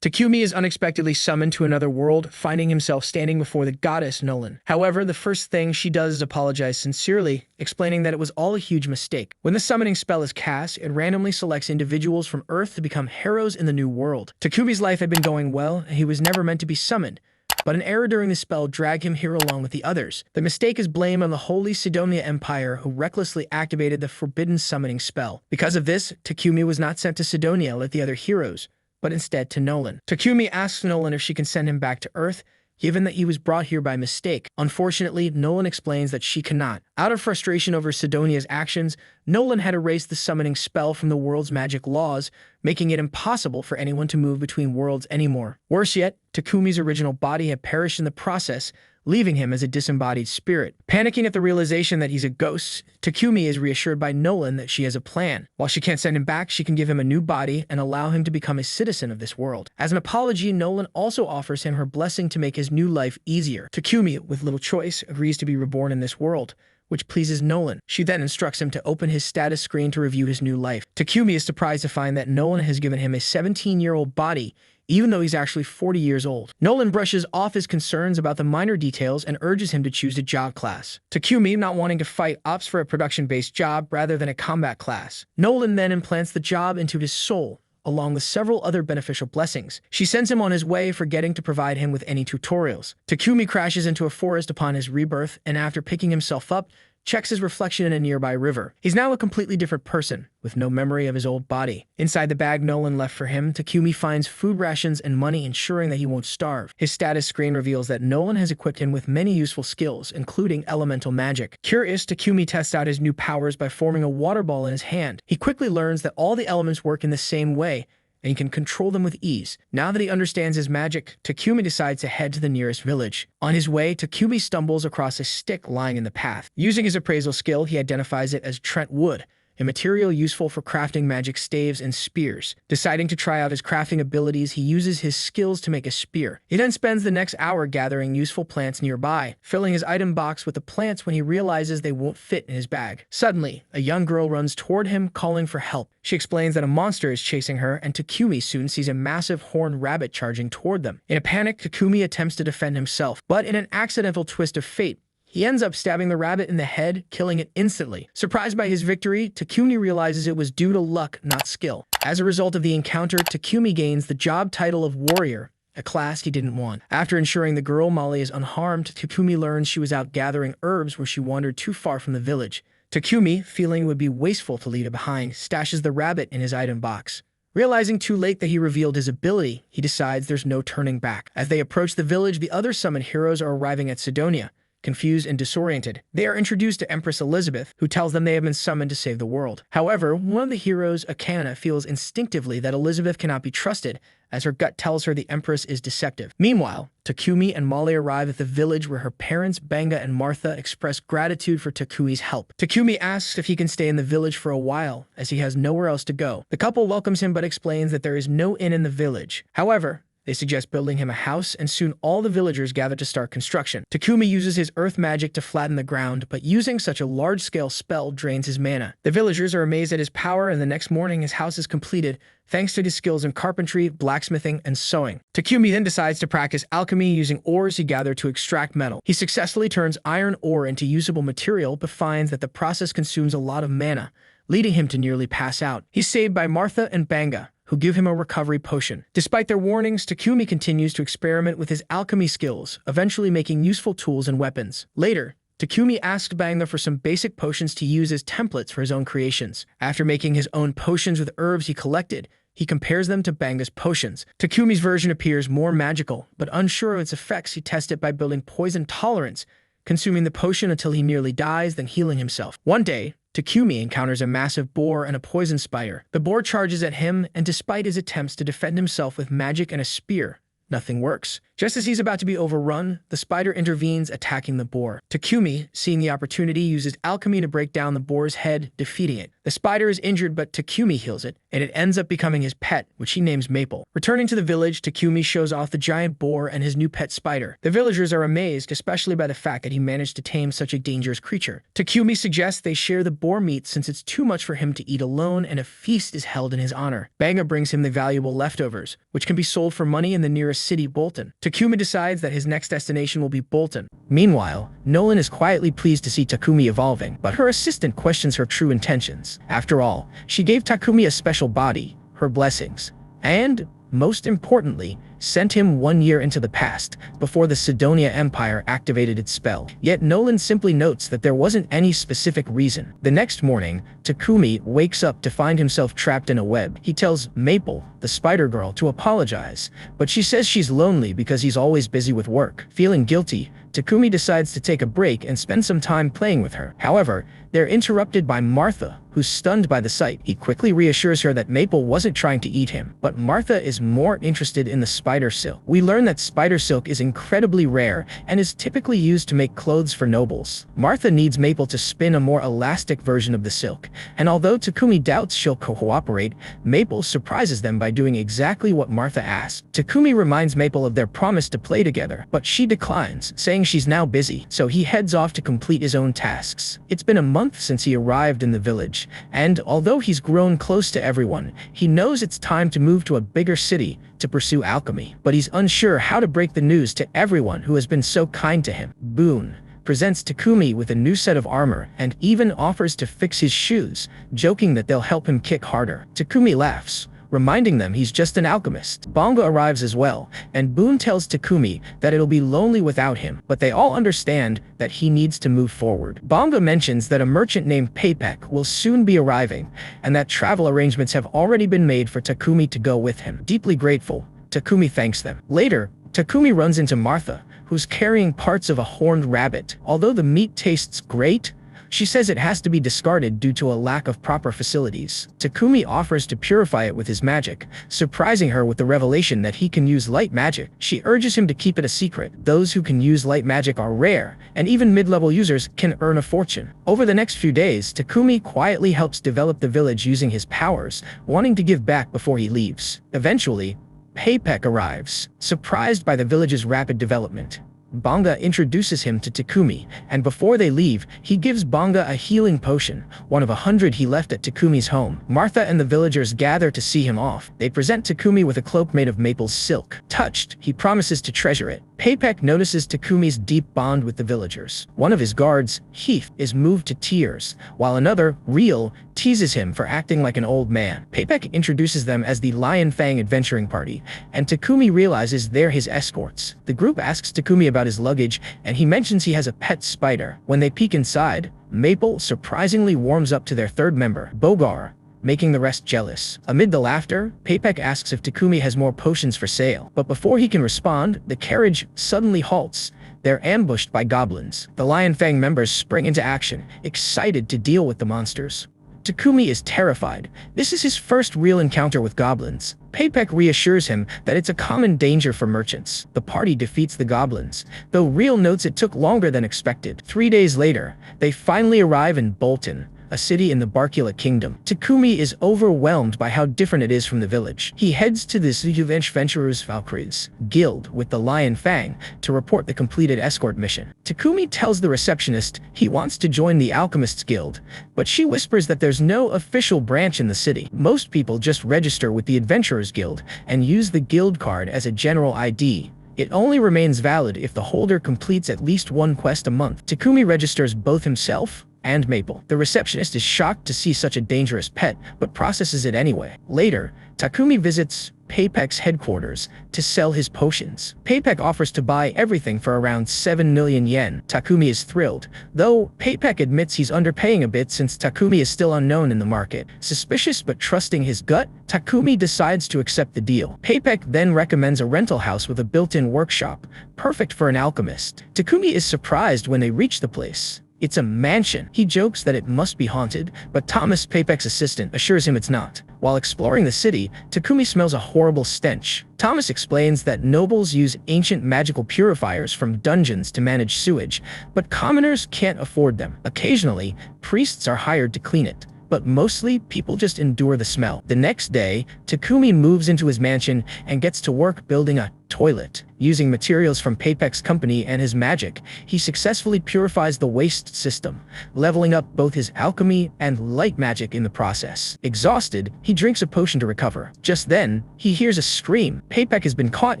Takumi is unexpectedly summoned to another world, finding himself standing before the goddess Nolan. However, the first thing she does is apologize sincerely, explaining that it was all a huge mistake. When the summoning spell is cast, it randomly selects individuals from Earth to become heroes in the new world. Takumi's life had been going well, and he was never meant to be summoned, but an error during the spell dragged him here along with the others. The mistake is blamed on the Holy Sidonia Empire, who recklessly activated the forbidden summoning spell. Because of this, Takumi was not sent to Sidonia like the other heroes, but instead to Nolan. Takumi asks Nolan if she can send him back to Earth, given that he was brought here by mistake. Unfortunately, Nolan explains that she cannot. Out of frustration over Sidonia's actions, Nolan had erased the summoning spell from the world's magic laws, making it impossible for anyone to move between worlds anymore. Worse yet, Takumi's original body had perished in the process, leaving him as a disembodied spirit. Panicking at the realization that he's a ghost, Takumi is reassured by Nolan that she has a plan. While she can't send him back, she can give him a new body and allow him to become a citizen of this world. As an apology, Nolan also offers him her blessing to make his new life easier. Takumi, with little choice, agrees to be reborn in this world, which pleases Nolan. She then instructs him to open his status screen to review his new life. Takumi is surprised to find that Nolan has given him a 17-year-old body, even though he's actually 40 years old. Nolan brushes off his concerns about the minor details and urges him to choose a job class. Takumi, not wanting to fight, opts for a production-based job rather than a combat class. Nolan then implants the job into his soul, along with several other beneficial blessings. She sends him on his way, forgetting to provide him with any tutorials. Takumi crashes into a forest upon his rebirth, and after picking himself up, checks his reflection in a nearby river. He's now a completely different person, with no memory of his old body. Inside the bag Nolan left for him, Takumi finds food rations and money, ensuring that he won't starve. His status screen reveals that Nolan has equipped him with many useful skills, including elemental magic. Curious, Takumi tests out his new powers by forming a water ball in his hand. He quickly learns that all the elements work in the same way, and he can control them with ease. Now that he understands his magic, Takumi decides to head to the nearest village. On his way, Takumi stumbles across a stick lying in the path. Using his appraisal skill, he identifies it as Trent wood, a material useful for crafting magic staves and spears. Deciding to try out his crafting abilities, he uses his skills to make a spear. He then spends the next hour gathering useful plants nearby, filling his item box with the plants when he realizes they won't fit in his bag. Suddenly, a young girl runs toward him, calling for help. She explains that a monster is chasing her, and Takumi soon sees a massive horned rabbit charging toward them. In a panic, Takumi attempts to defend himself, but in an accidental twist of fate, he ends up stabbing the rabbit in the head, killing it instantly. Surprised by his victory, Takumi realizes it was due to luck, not skill. As a result of the encounter, Takumi gains the job title of warrior, a class he didn't want. After ensuring the girl Molly is unharmed, Takumi learns she was out gathering herbs where she wandered too far from the village. Takumi, feeling it would be wasteful to leave it behind, stashes the rabbit in his item box. Realizing too late that he revealed his ability, he decides there's no turning back. As they approach the village, the other summoned heroes are arriving at Sidonia. Confused and disoriented, they are introduced to Empress Elizabeth, who tells them they have been summoned to save the world. However, one of the heroes, Akana, feels instinctively that Elizabeth cannot be trusted, as her gut tells her the Empress is deceptive. Meanwhile, Takumi and Molly arrive at the village where her parents, Banga and Martha, express gratitude for Takumi's help. Takumi asks if he can stay in the village for a while, as he has nowhere else to go. The couple welcomes him but explains that there is no inn in the village. However, they suggest building him a house, and soon all the villagers gather to start construction. Takumi uses his earth magic to flatten the ground, but using such a large-scale spell drains his mana. The villagers are amazed at his power, and the next morning his house is completed, thanks to his skills in carpentry, blacksmithing, and sewing. Takumi then decides to practice alchemy using ores he gathered to extract metal. He successfully turns iron ore into usable material, but finds that the process consumes a lot of mana, leading him to nearly pass out. He's saved by Martha and Banga, who give him a recovery potion. Despite their warnings, Takumi continues to experiment with his alchemy skills, eventually making useful tools and weapons. Later, Takumi asks Banga for some basic potions to use as templates for his own creations. After making his own potions with herbs he collected, he compares them to Banga's potions. Takumi's version appears more magical, but unsure of its effects, he tests it by building poison tolerance, consuming the potion until he nearly dies, then healing himself. One day, Takumi encounters a massive boar and a poison spider. The boar charges at him, and despite his attempts to defend himself with magic and a spear, Nothing works. Just as he's about to be overrun, the spider intervenes, attacking the boar. Takumi, seeing the opportunity, uses alchemy to break down the boar's head, defeating it. The spider is injured, but Takumi heals it, and it ends up becoming his pet, which he names Maple. Returning to the village, Takumi shows off the giant boar and his new pet spider. The villagers are amazed, especially by the fact that he managed to tame such a dangerous creature. Takumi suggests they share the boar meat since it's too much for him to eat alone, and a feast is held in his honor. Banga brings him the valuable leftovers, which can be sold for money in the nearest city, Bolton. Takumi decides that his next destination will be Bolton. Meanwhile, Nolan is quietly pleased to see Takumi evolving, but her assistant questions her true intentions. After all, she gave Takumi a special body, her blessings, and, most importantly, sent him 1 year into the past, before the Sidonia Empire activated its spell. Yet Nolan simply notes that there wasn't any specific reason. The next morning, Takumi wakes up to find himself trapped in a web. He tells Maple, the spider girl, to apologize, but she says she's lonely because he's always busy with work. Feeling guilty, Takumi decides to take a break and spend some time playing with her. However, they're interrupted by Martha, who's stunned by the sight. He quickly reassures her that Maple wasn't trying to eat him, but Martha is more interested in the spider silk. We learn that spider silk is incredibly rare and is typically used to make clothes for nobles. Martha needs Maple to spin a more elastic version of the silk, and although Takumi doubts she'll cooperate, Maple surprises them by doing exactly what Martha asked. Takumi reminds Maple of their promise to play together, but she declines, saying she's now busy, so he heads off to complete his own tasks. It's been a month since he arrived in the village, and although he's grown close to everyone, he knows it's time to move to a bigger city to pursue alchemy. But he's unsure how to break the news to everyone who has been so kind to him. Boone presents Takumi with a new set of armor and even offers to fix his shoes, joking that they'll help him kick harder. Takumi laughs, reminding them he's just an alchemist. Bonga arrives as well, and Boone tells Takumi that it'll be lonely without him, but they all understand that he needs to move forward. Bonga mentions that a merchant named Paypek will soon be arriving, and that travel arrangements have already been made for Takumi to go with him. Deeply grateful, Takumi thanks them. Later, Takumi runs into Martha, who's carrying parts of a horned rabbit. Although the meat tastes great, she says it has to be discarded due to a lack of proper facilities. Takumi offers to purify it with his magic, surprising her with the revelation that he can use light magic. She urges him to keep it a secret. Those who can use light magic are rare, and even mid-level users can earn a fortune. Over the next few days, Takumi quietly helps develop the village using his powers, wanting to give back before he leaves. Eventually, Paypek arrives, surprised by the village's rapid development. Bonga introduces him to Takumi, and before they leave, he gives Bonga a healing potion, one of 100 he left at Takumi's home. Martha and the villagers gather to see him off. They present Takumi with a cloak made of Maple's silk. Touched, he promises to treasure it. Paypek notices Takumi's deep bond with the villagers. One of his guards, Heath, is moved to tears, while another, Real, teases him for acting like an old man. Paypek introduces them as the Lion Fang adventuring party, and Takumi realizes they're his escorts. The group asks Takumi about his luggage, and he mentions he has a pet spider. When they peek inside, Maple surprisingly warms up to their third member, Bogar, making the rest jealous. Amid the laughter, Paypek asks if Takumi has more potions for sale, but before he can respond, the carriage suddenly halts. They're ambushed by goblins. The Lion Fang members spring into action, excited to deal with the monsters. Takumi is terrified. This is his first real encounter with goblins. Paypek reassures him that it's a common danger for merchants. The party defeats the goblins, though Real notes it took longer than expected. 3 days later, they finally arrive in Bolton, a city in the Barkula Kingdom. Takumi is overwhelmed by how different it is from the village. He heads to the Adventurers Valkyries Guild with the Lion Fang to report the completed escort mission. Takumi tells the receptionist he wants to join the Alchemists Guild, but she whispers that there's no official branch in the city. Most people just register with the Adventurers Guild and use the guild card as a general ID. It only remains valid if the holder completes at least one quest a month. Takumi registers both himself and Maple. The receptionist is shocked to see such a dangerous pet, but processes it anyway. Later, Takumi visits Paypek's headquarters to sell his potions. Paypek offers to buy everything for around 7 million yen. Takumi is thrilled, though Paypek admits he's underpaying a bit since Takumi is still unknown in the market. Suspicious but trusting his gut, Takumi decides to accept the deal. Paypek then recommends a rental house with a built-in workshop, perfect for an alchemist. Takumi is surprised when they reach the place. It's a mansion. He jokes that it must be haunted, but Thomas, Papek's assistant, assures him it's not. While exploring the city, Takumi smells a horrible stench. Thomas explains that nobles use ancient magical purifiers from dungeons to manage sewage, but commoners can't afford them. Occasionally, priests are hired to clean it, but mostly people just endure the smell. The next day, Takumi moves into his mansion and gets to work building a toilet. Using materials from Papek's company and his magic, he successfully purifies the waste system, leveling up both his alchemy and light magic in the process. Exhausted, he drinks a potion to recover. Just then, he hears a scream. Papek has been caught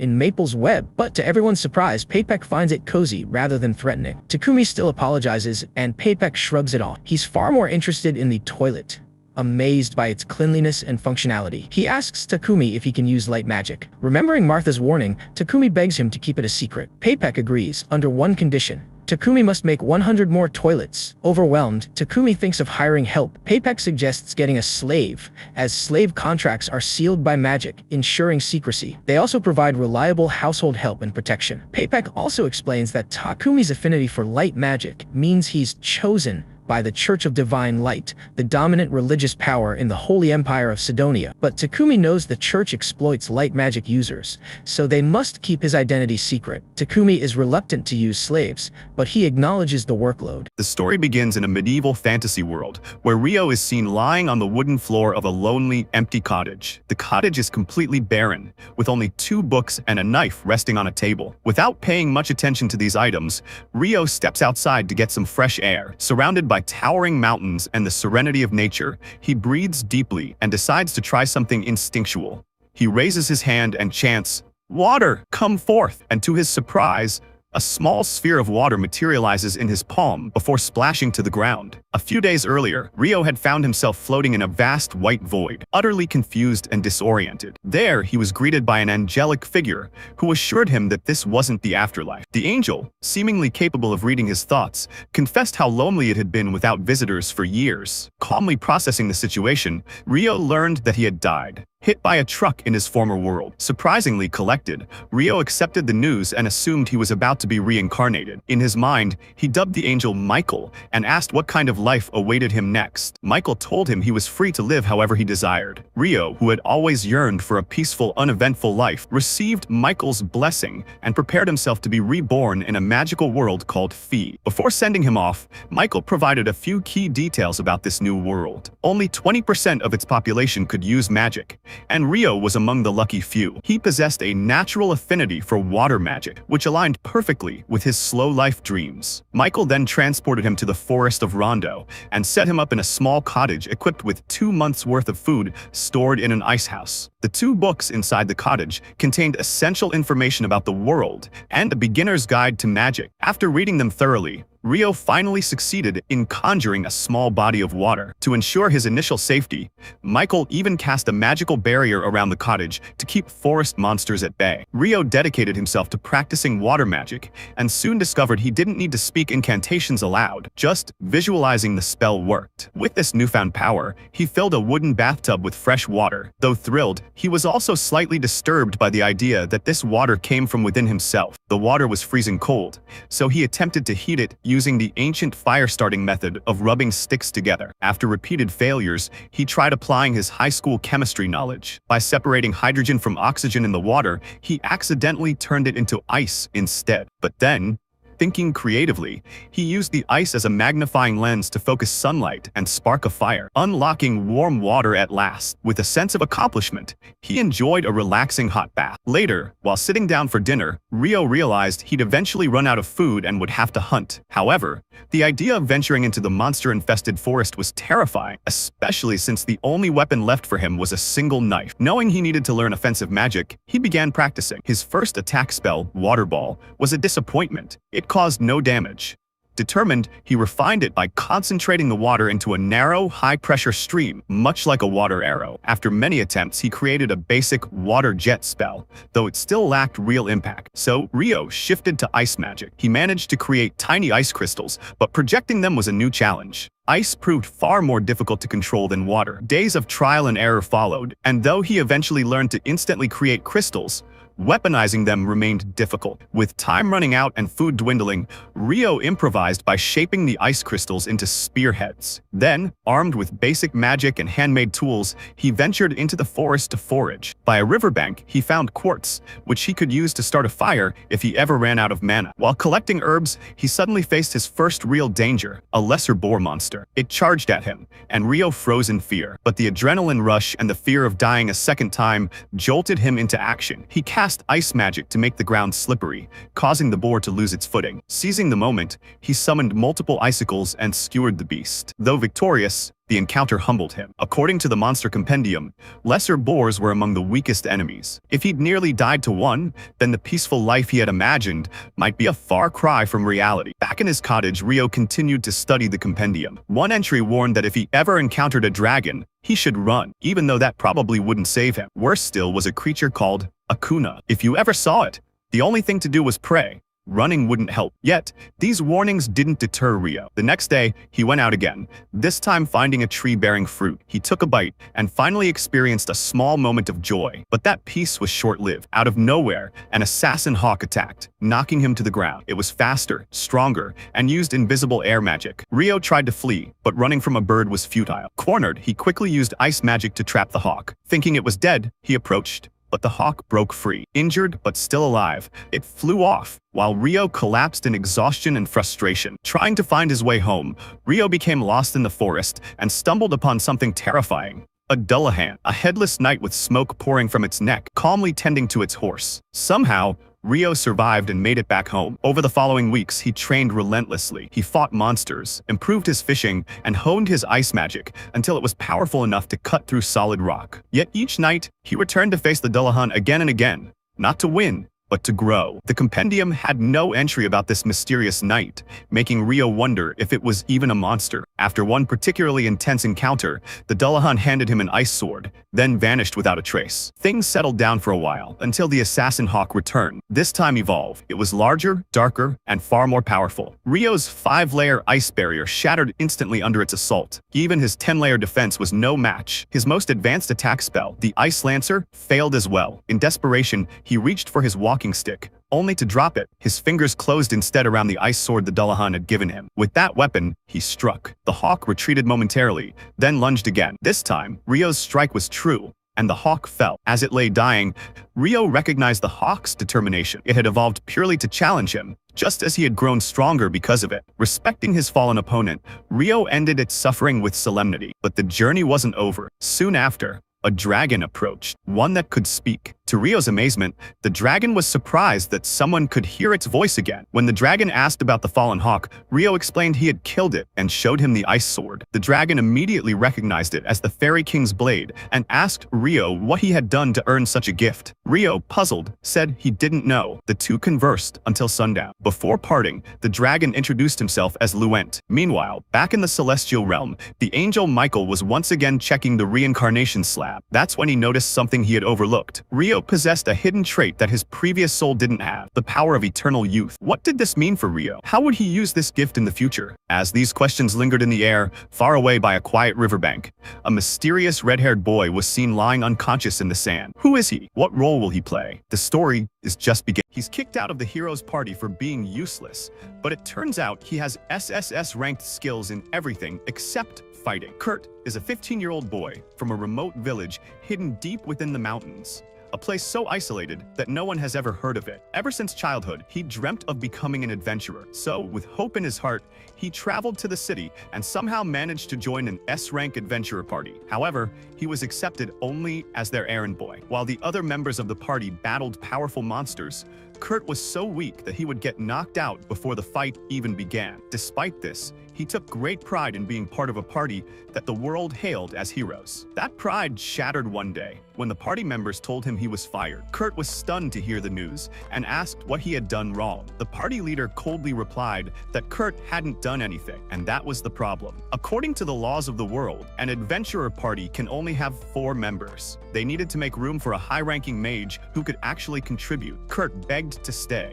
in Maple's web, but to everyone's surprise, Papek finds it cozy rather than threatening. Takumi still apologizes, and Papek shrugs it off. He's far more interested in the toilet, amazed by its cleanliness and functionality. He asks Takumi if he can use light magic. Remembering Martha's warning, Takumi begs him to keep it a secret. Papek agrees, under one condition. Takumi must make 100 more toilets. Overwhelmed, Takumi thinks of hiring help. Papek suggests getting a slave, as slave contracts are sealed by magic, ensuring secrecy. They also provide reliable household help and protection. Papek also explains that Takumi's affinity for light magic means he's chosen by the Church of Divine Light, the dominant religious power in the Holy Empire of Sidonia. But Takumi knows the church exploits light magic users, so they must keep his identity secret. Takumi is reluctant to use slaves, but he acknowledges the workload. The story begins in a medieval fantasy world, where Ryo is seen lying on the wooden floor of a lonely, empty cottage. The cottage is completely barren, with only 2 books and a knife resting on a table. Without paying much attention to these items, Ryo steps outside to get some fresh air. Surrounded by towering mountains and the serenity of nature, he breathes deeply and decides to try something instinctual. He raises his hand and chants, "Water, come forth!" And to his surprise, a small sphere of water materializes in his palm before splashing to the ground. A few days earlier, Ryo had found himself floating in a vast white void, utterly confused and disoriented. There, he was greeted by an angelic figure who assured him that this wasn't the afterlife. The angel, seemingly capable of reading his thoughts, confessed how lonely it had been without visitors for years. Calmly processing the situation, Ryo learned that he had died, hit by a truck in his former world. Surprisingly collected, Ryo accepted the news and assumed he was about to be reincarnated. In his mind, he dubbed the angel Michael and asked what kind of life awaited him next. Michael told him he was free to live however he desired. Ryo, who had always yearned for a peaceful, uneventful life, received Michael's blessing and prepared himself to be reborn in a magical world called Fee. Before sending him off, Michael provided a few key details about this new world. Only 20% of its population could use magic, and Ryo was among the lucky few. He possessed a natural affinity for water magic, which aligned perfectly with his slow life dreams. Michael then transported him to the forest of Rondo and set him up in a small cottage equipped with 2 months' worth of food stored in an ice house. The 2 books inside the cottage contained essential information about the world and a beginner's guide to magic. After reading them thoroughly, Ryo finally succeeded in conjuring a small body of water. To ensure his initial safety, Michael even cast a magical barrier around the cottage to keep forest monsters at bay. Ryo dedicated himself to practicing water magic and soon discovered he didn't need to speak incantations aloud, just visualizing the spell worked. With this newfound power, he filled a wooden bathtub with fresh water. Though thrilled, he was also slightly disturbed by the idea that this water came from within himself. The water was freezing cold, so he attempted to heat it using the ancient fire-starting method of rubbing sticks together. After repeated failures, he tried applying his high school chemistry knowledge. By separating hydrogen from oxygen in the water, he accidentally turned it into ice instead. But then, thinking creatively, he used the ice as a magnifying lens to focus sunlight and spark a fire, unlocking warm water at last. With a sense of accomplishment, he enjoyed a relaxing hot bath. Later, while sitting down for dinner, Ryo realized he'd eventually run out of food and would have to hunt. However, the idea of venturing into the monster-infested forest was terrifying, especially since the only weapon left for him was a single knife. Knowing he needed to learn offensive magic, he began practicing. His first attack spell, Water Ball, was a disappointment. It caused no damage. Determined, he refined it by concentrating the water into a narrow, high-pressure stream, much like a water arrow. After many attempts, he created a basic water jet spell, though it still lacked real impact. So, Ryo shifted to ice magic. He managed to create tiny ice crystals, but projecting them was a new challenge. Ice proved far more difficult to control than water. Days of trial and error followed, and though he eventually learned to instantly create crystals, Weaponizing them remained difficult. With time running out and food dwindling, Rio improvised by shaping the ice crystals into spearheads. Then, armed with basic magic and handmade tools, he ventured into the forest to forage. By a riverbank, he found quartz, which he could use to start a fire if he ever ran out of mana. While collecting herbs, he suddenly faced his first real danger, a lesser boar monster. It charged at him, and Rio froze in fear. But the adrenaline rush and the fear of dying a second time jolted him into action. He cast ice magic to make the ground slippery, causing the boar to lose its footing. Seizing the moment, he summoned multiple icicles and skewered the beast. Though victorious, the encounter humbled him. According to the monster compendium, lesser boars were among the weakest enemies. If he'd nearly died to one, then the peaceful life he had imagined might be a far cry from reality. Back in his cottage, Rio continued to study the compendium. One entry warned that if he ever encountered a dragon, he should run, even though that probably wouldn't save him. Worse still was a creature called a kuna. If you ever saw it, the only thing to do was pray. Running wouldn't help. Yet, these warnings didn't deter Rio. The next day, he went out again, this time finding a tree bearing fruit. He took a bite and finally experienced a small moment of joy. But that peace was short-lived. Out of nowhere, an assassin hawk attacked, knocking him to the ground. It was faster, stronger, and used invisible air magic. Rio tried to flee, but running from a bird was futile. Cornered, he quickly used ice magic to trap the hawk. Thinking it was dead, he approached. But the hawk broke free. Injured but still alive, it flew off, while Rio collapsed in exhaustion and frustration. Trying to find his way home, Rio became lost in the forest and stumbled upon something terrifying. A Dullahan, a headless knight with smoke pouring from its neck, calmly tending to its horse. Somehow, Rio survived and made it back home. Over the following weeks, he trained relentlessly. He fought monsters, improved his fishing, and honed his ice magic until it was powerful enough to cut through solid rock. Yet each night, he returned to face the Dullahan again and again, not to win, but to grow. The compendium had no entry about this mysterious knight, making Rio wonder if it was even a monster. After one particularly intense encounter, the Dullahan handed him an ice sword, then vanished without a trace. Things settled down for a while, until the assassin hawk returned. This time evolved. It was larger, darker, and far more powerful. Rio's 5-layer ice barrier shattered instantly under its assault. Even his 10-layer defense was no match. His most advanced attack spell, the Ice Lancer, failed as well. In desperation, he reached for his walking stick, only to drop it. His fingers closed instead around the ice sword the Dullahan had given him. With that weapon, he struck. The hawk retreated momentarily, then lunged again. This time, Rio's strike was true, and the hawk fell. As it lay dying, Rio recognized the hawk's determination. It had evolved purely to challenge him, just as he had grown stronger because of it. Respecting his fallen opponent, Rio ended its suffering with solemnity. But the journey wasn't over. Soon after, a dragon approached, one that could speak. To Rio's amazement, the dragon was surprised that someone could hear its voice again. When the dragon asked about the fallen hawk, Rio explained he had killed it and showed him the ice sword. The dragon immediately recognized it as the Fairy King's blade and asked Rio what he had done to earn such a gift. Rio, puzzled, said he didn't know. The two conversed until sundown. Before parting, the dragon introduced himself as Luent. Meanwhile, back in the celestial realm, the angel Michael was once again checking the reincarnation slab. That's when he noticed something he had overlooked. Rio possessed a hidden trait that his previous soul didn't have, the power of eternal youth. What did this mean for Rio? How would he use this gift in the future? As these questions lingered in the air, far away by a quiet riverbank, a mysterious red-haired boy was seen lying unconscious in the sand. Who is he? What role will he play? The story is just beginning. He's kicked out of the hero's party for being useless, but it turns out he has SSS-ranked skills in everything except fighting. Kurt is a 15-year-old boy from a remote village hidden deep within the mountains, a place so isolated that no one has ever heard of it. Ever since childhood, he dreamt of becoming an adventurer. So, with hope in his heart, he traveled to the city and somehow managed to join an S-rank adventurer party. However, he was accepted only as their errand boy. While the other members of the party battled powerful monsters, Kurt was so weak that he would get knocked out before the fight even began. Despite this, he took great pride in being part of a party that the world hailed as heroes. That pride shattered one day when the party members told him he was fired. Kurt was stunned to hear the news and asked what he had done wrong. The party leader coldly replied that Kurt hadn't done anything, and that was the problem. According to the laws of the world, an adventurer party can only have 4 members. They needed to make room for a high-ranking mage who could actually contribute. Kurt begged to stay,